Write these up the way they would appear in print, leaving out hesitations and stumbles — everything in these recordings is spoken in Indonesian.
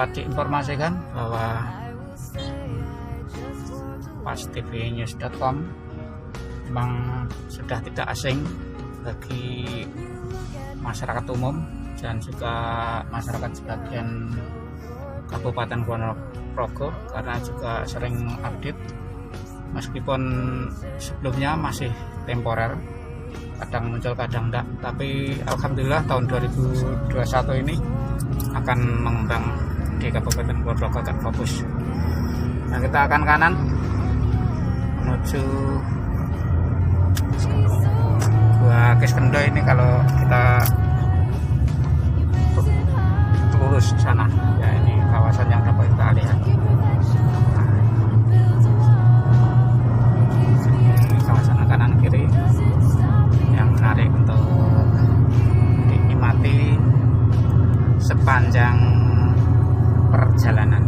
dapat diinformasikan bahwa pastvnews.com memang sudah tidak asing bagi masyarakat umum dan juga masyarakat sebagian Kabupaten Ponorogo, karena juga sering update meskipun sebelumnya masih temporer, kadang muncul kadang enggak, tapi alhamdulillah tahun 2021 ini akan mengembang di Kabupaten Ponorogo, akan fokus. Nah, kita akan kanan menuju Gua Kiskendo. Ini kalau kita lurus ke sana ya, ini kawasan yang dapat kita lihat. Ini kawasan kanan kiri yang menarik untuk dinikmati sepanjang perjalanan.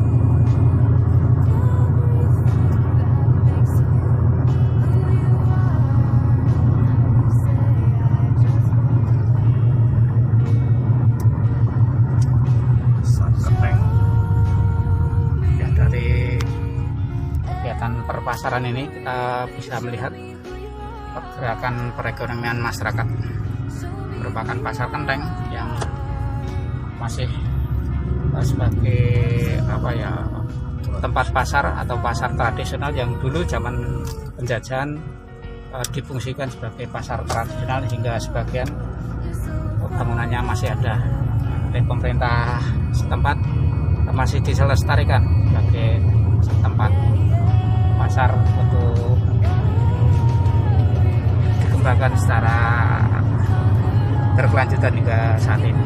Perpasaran ini kita bisa melihat pergerakan perekonomian masyarakat. Merupakan pasar Kenteng yang masih sebagai tempat pasar atau pasar tradisional yang dulu zaman penjajahan difungsikan sebagai pasar tradisional hingga sebagian bangunannya masih ada oleh pemerintah setempat, masih diselestarikan sebagai tempat pasar untuk dikembangkan secara berkelanjutan hingga saat ini.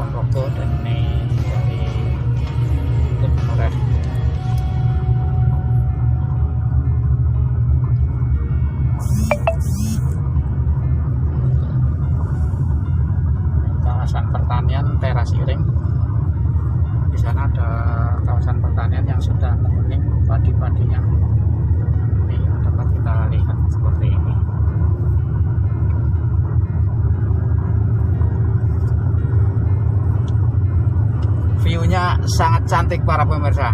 Ponorogo dan ini dari Bukit Menoreh. Kawasan pertanian Teras Iring. Di sana ada kawasan pertanian yang sudah menguning padi-padinya. Ini dapat kita lihat seperti ini. View-nya sangat cantik para pemirsa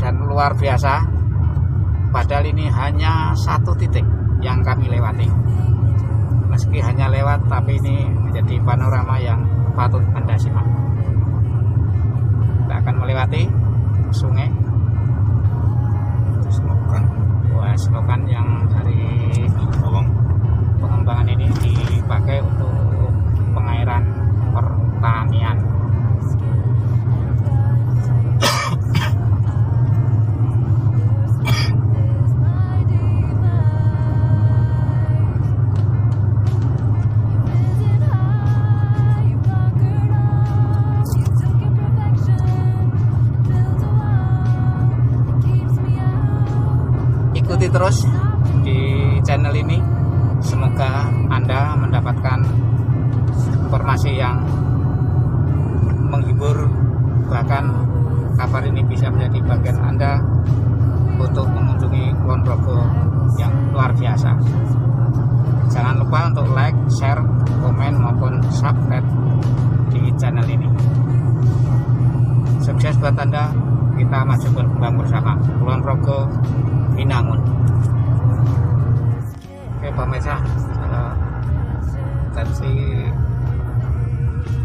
dan luar biasa, padahal ini hanya satu titik yang kami lewati. Meski hanya lewat, tapi ini menjadi panorama yang patut Anda simak. Kita akan melewati sungai selokan yang dari pengembangan ini dipakai untuk pengairan pertanian. Ikuti terus di channel ini, semoga Anda mendapatkan informasi yang menghibur, bahkan kabar ini bisa menjadi bagian Anda untuk mengunjungi Ponorogo yang luar biasa. Jangan lupa untuk like, share, komen maupun subscribe di channel ini. Sukses buat Anda, kita maju berkembang bersama. Ponorogo Binangun. Oke pemirsa, tensi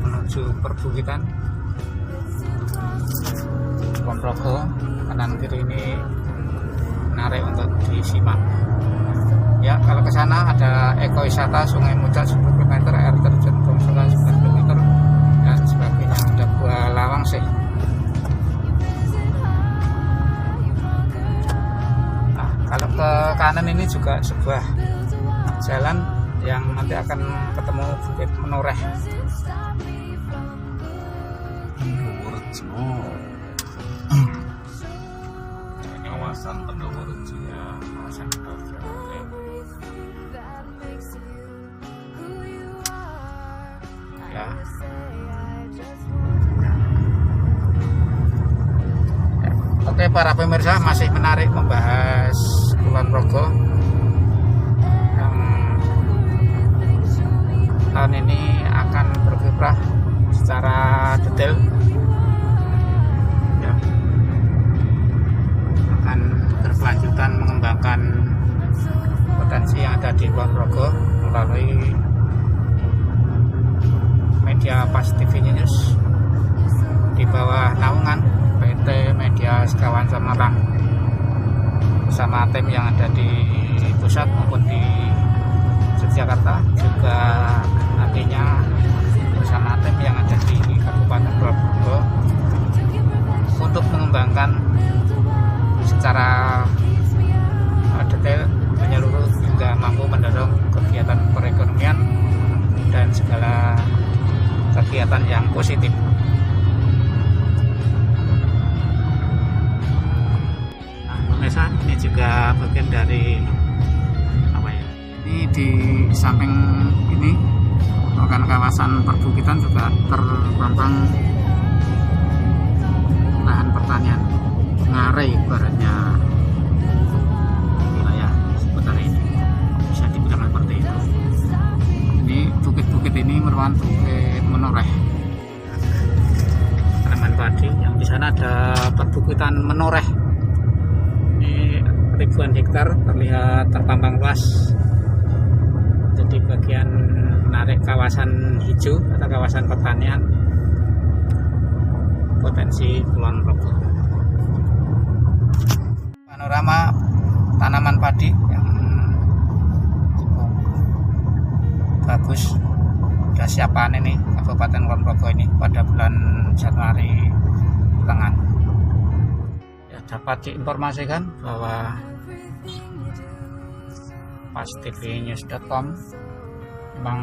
menuju perbukitan Ponorogo, kanan kiri ini menarik untuk disimak. Ya, kalau ke sana ada ekowisata Sungai Mucal 10 km, air terjun Bongsolan 9 km dan sebagainya. Ada Gua Lawang sih. Kalau ke kanan ini juga sebuah jalan yang nanti akan ketemu Bukit Menoreh. Kawasan Pendoworejo ya, kawasan Pendoworejo. Ya. Oke para pemirsa, masih menarik membahas Kulon Progo yang tahun ini akan berkiprah secara detail ya, akan berkelanjutan mengembangkan potensi yang ada di Kulon Progo melalui media Pas TV News di bawah naungan PT Media Sekawan Semarang bersama tim yang ada di pusat maupun di Yogyakarta, juga nantinya bersama tim yang ada di Kabupaten Kulon Progo untuk mengembangkan secara detail menyeluruh hingga mampu mendorong kegiatan perekonomian dan segala kegiatan yang positif. Nah, pemirsa, ini juga bagian dari apa ya? Ini di samping ini merupakan kawasan perbukitan, juga terpampang lahan pertanian ngarai ibaratnya wilayah seputar ini, bisa dibilang seperti itu. Ini bukit-bukit ini merupakan Bukit Menoreh, tanaman padi yang di sana ada perbukitan Menoreh. Ini ribuan hektar terlihat terpampang luas, jadi bagian menarik kawasan hijau atau kawasan pertanian potensi Kulon Progo. Panorama tanaman padi yang cukup bagus, sudah siap panen ini Kabupaten Kulon Progo ini pada bulan Januari pertengahan. Ya, dapat diinformasikan bahwa pastvnews.com memang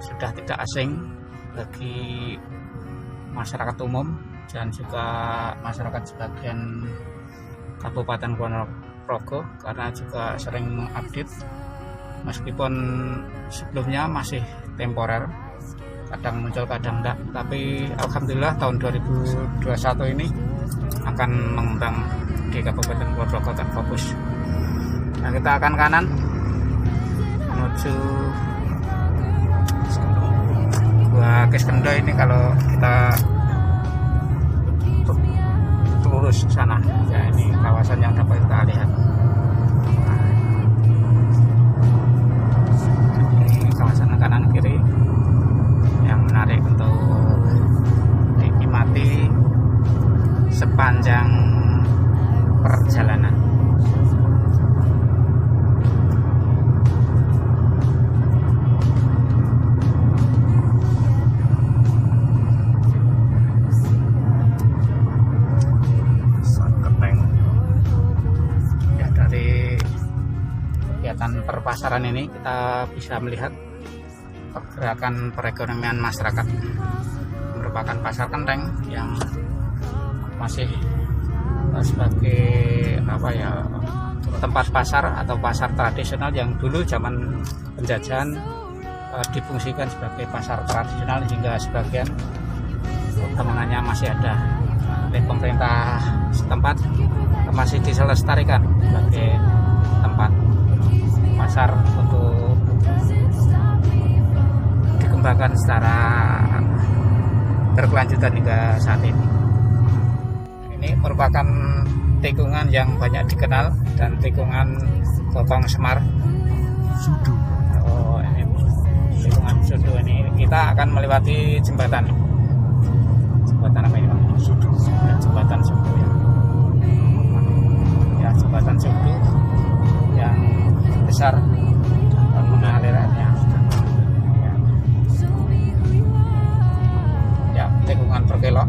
sudah tidak asing bagi masyarakat umum dan juga masyarakat sebagian Kabupaten Kulon Progo, karena juga sering mengupdate meskipun sebelumnya masih temporer, kadang muncul kadang enggak, tapi alhamdulillah tahun 2021 ini akan mengembang di Kabupaten Kulon Progo akan fokus. Nah, kita akan kanan menuju Gua Kiskendo. Ini kalau kita lurus ke sana ya, ini kawasan yang dapat kita lihat. Ini kawasan kanan kiri yang menarik untuk dinikmati sepanjang perjalanan. Perpasaran ini kita bisa melihat pergerakan perekonomian masyarakat. Merupakan pasar Kenteng yang masih sebagai apa ya, tempat pasar atau pasar tradisional yang dulu zaman penjajahan difungsikan sebagai pasar tradisional, hingga sebagian bangunannya masih ada oleh pemerintah setempat, masih diselestarikan sebagai tempat pasar untuk dikembangkan secara berkelanjutan hingga saat ini. Ini merupakan tikungan yang banyak dikenal dan tikungan Gotong Semar. Sudu. Oh, ini tikungan Sudu. Ini kita akan melewati jembatan. Jembatan apa ini, Pak? Sudu. Ya, jembatan Sudu ya. Ya, jembatan Sudu yang besar bangunan alirannya ya, tikungan per kilo.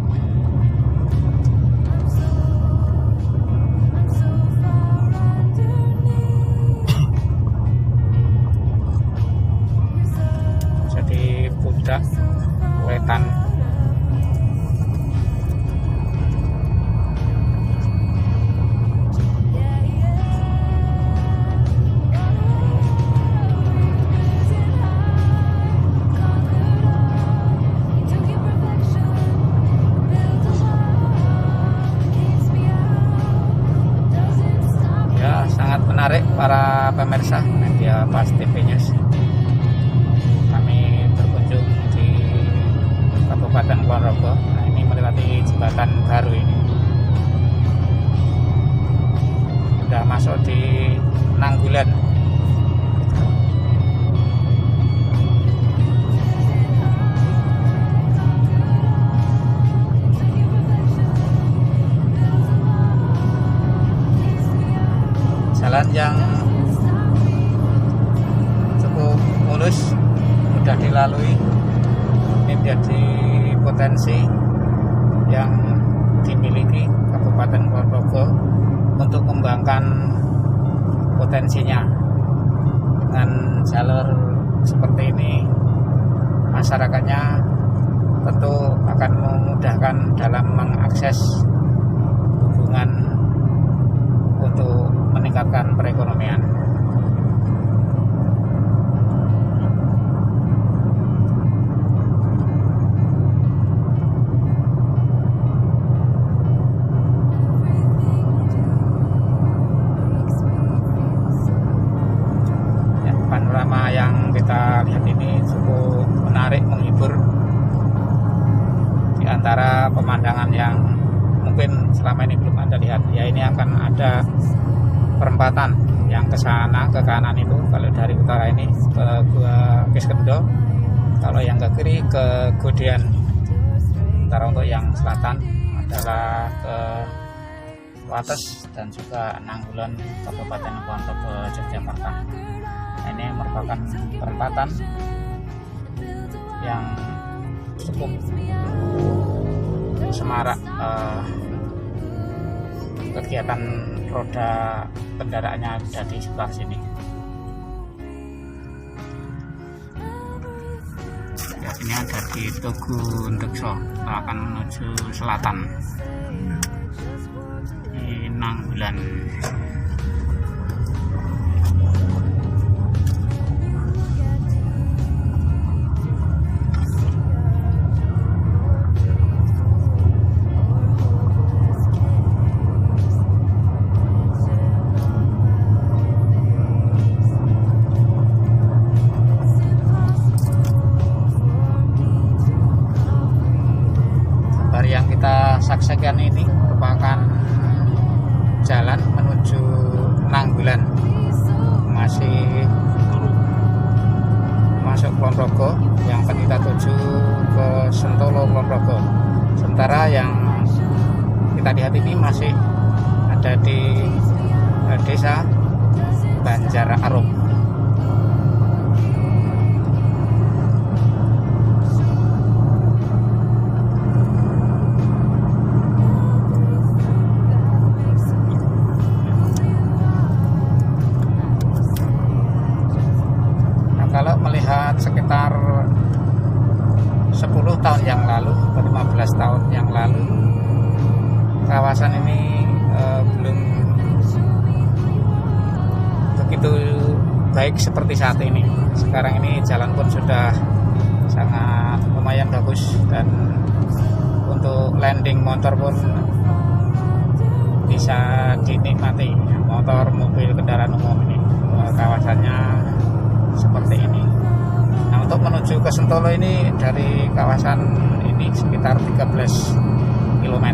Pudak Wetan. Sangat menarik para pemirsa media Pas TV News. Kami berkunjung di Kabupaten Ponorogo. Nah, ini melewati jembatan baru ini. Sudah masuk di Nanggulan. Jalan yang cukup mulus, mudah dilalui. Ini menjadi potensi yang dimiliki Kabupaten Ponorogo untuk mengembangkan potensinya. Dengan jalur seperti ini, masyarakatnya tentu akan memudahkan dalam mengakses hubungan untuk meningkatkan perekonomian. Ya, panorama yang kita lihat ini cukup menarik, menghibur. Di antara pemandangan yang mungkin selama ini belum Anda lihat, ya ini akan ada perempatan yang ke sana, ke kanan itu kalau dari utara ini ke Gua Kiskendo, kalau yang ke kiri ke Godean. Sementara untuk yang selatan adalah ke Wates dan juga Nanggulan, Kabupaten Ponorogo, Yogyakarta. Nah, ini merupakan perempatan yang cukup semarak kegiatan roda kendaraannya ada di sebelah sini. Ya, ini ada di Tugu Ndekso, akan menuju selatan di Nanggulan. Yang kita saksikan ini merupakan jalan menuju Nanggulan, masih masuk Ponorogo, yang akan kita tuju ke Sentolo Ponorogo. Sementara yang kita lihat ini masih ada di desa Banjar Arum. Kalau melihat sekitar 10 tahun yang lalu atau 15 tahun yang lalu, kawasan ini belum begitu baik seperti saat ini. Sekarang ini jalan pun sudah sangat lumayan bagus, dan untuk landing motor pun bisa dinikmati, motor, mobil, kendaraan umum ini. Kawasannya seperti ini. Nah, untuk menuju ke Sentolo ini dari kawasan ini sekitar 13 km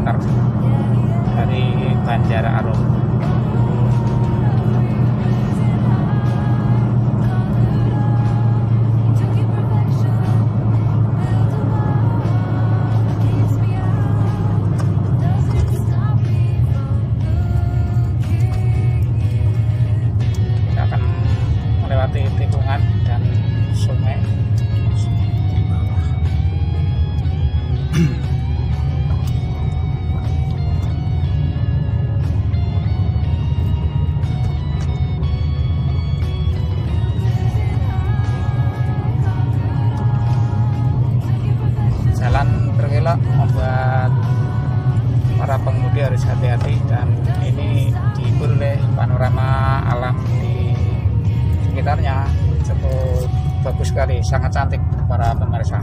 dari Banjar Arum. Kita akan melewati tikungan dan sungai. sangat cantik para pemirsa.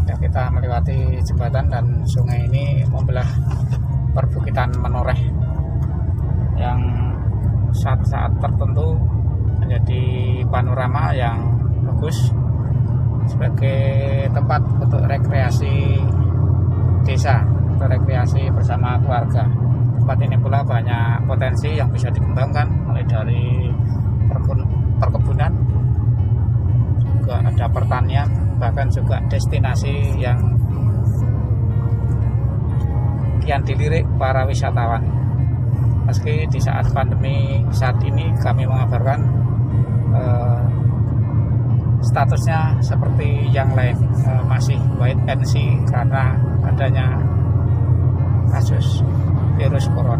Ya, kita melewati jembatan dan sungai ini membelah perbukitan Menoreh yang saat-saat tertentu menjadi panorama yang bagus sebagai tempat untuk rekreasi desa atau rekreasi bersama keluarga. Tempat ini pula banyak potensi yang bisa dikembangkan, mulai dari perkebunan, juga ada pertanian, bahkan juga destinasi yang kian dilirik para wisatawan. Meski di saat pandemi saat ini kami mengabarkan statusnya seperti yang lain, masih wait and see karena adanya kasus virus corona.